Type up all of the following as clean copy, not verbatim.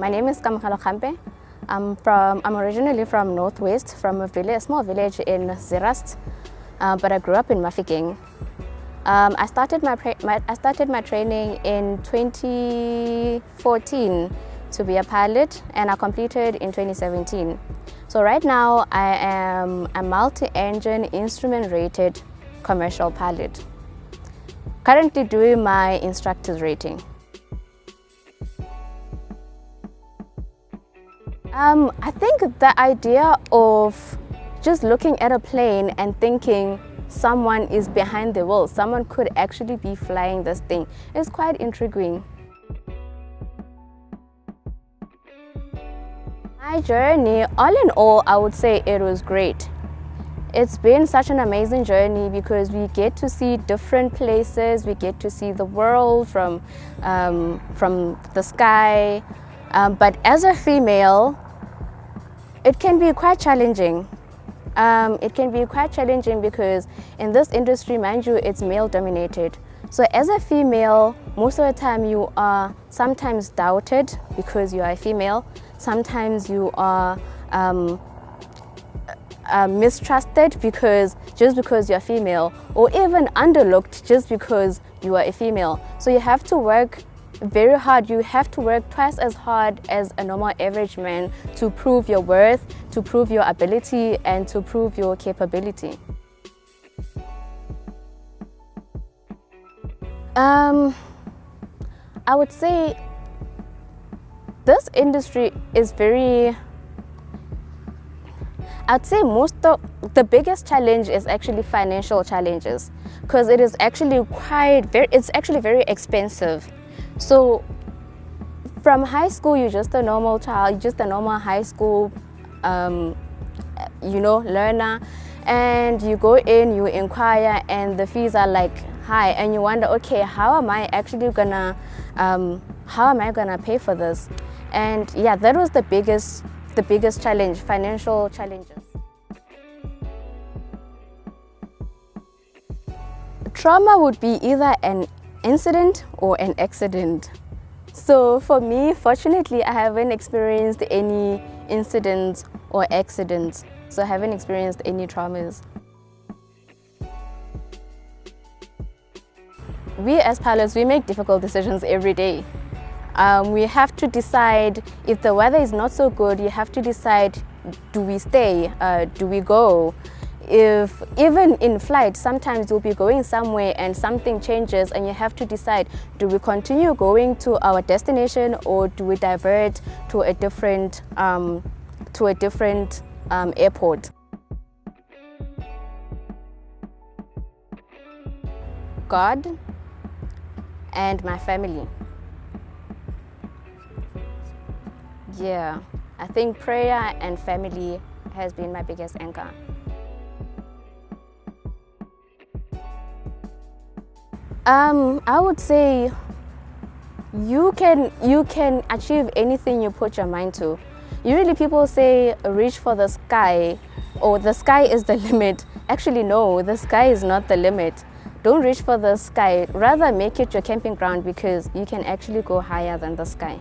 My name is Kgampe. I'm originally from Northwest, from a small village in Sirsound, but I grew up in Mafikeng. I started my training in 2014 to be a pilot, and I completed in 2017. So right now I am a multi-engine instrument-rated commercial pilot, currently doing my instructor's rating. I think the idea of just looking at a plane and thinking someone is behind the wheel, someone could actually be flying this thing, is quite intriguing. My journey, all in all, I would say it was great. It's been such an amazing journey because we get to see different places, we get to see the world from the sky. But as a female, it can be quite challenging. It can be quite challenging because in this industry, mind you, it's male dominated. So as a female, most of the time you are sometimes doubted because you are a female. Sometimes you are mistrusted just because you're female, or even underlooked just because you are a female. So you have to work very hard. You have to work twice as hard as a normal average man to prove your worth, to prove your ability, and to prove your capability. I would say this industry is I'd say the biggest challenge is actually financial challenges, because it is actually very expensive. So from high school, you're just a normal child, you're just a normal high school learner, and you go in, you inquire, and the fees are like high, and you wonder, okay, how am I gonna pay for this? And yeah, that was the biggest challenge, financial challenges. Trauma would be either an incident or an accident. So for me, fortunately, I haven't experienced any incidents or accidents. So I haven't experienced any traumas. We as pilots, we make difficult decisions every day. We have to decide if the weather is not so good. You have to decide, do we stay? Do we go? If even in flight, sometimes you'll be going somewhere and something changes, and you have to decide, do we continue going to our destination or do we divert to a different airport? God and my family. Yeah, I think prayer and family has been my biggest anchor. I would say you can achieve anything you put your mind to. Usually people say reach for the sky, or the sky is the limit. Actually no, the sky is not the limit. Don't reach for the sky, rather make it your camping ground, because you can actually go higher than the sky.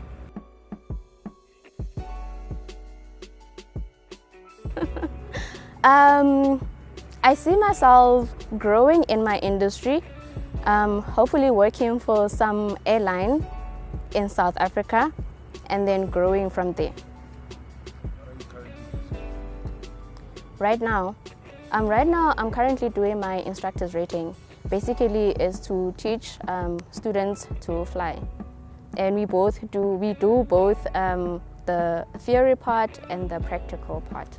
I see myself growing in my industry, hopefully working for some airline in South Africa, and then growing from there. Right now, I'm currently doing my instructor's rating. Basically, is to teach students to fly, and we do both the theory part and the practical part.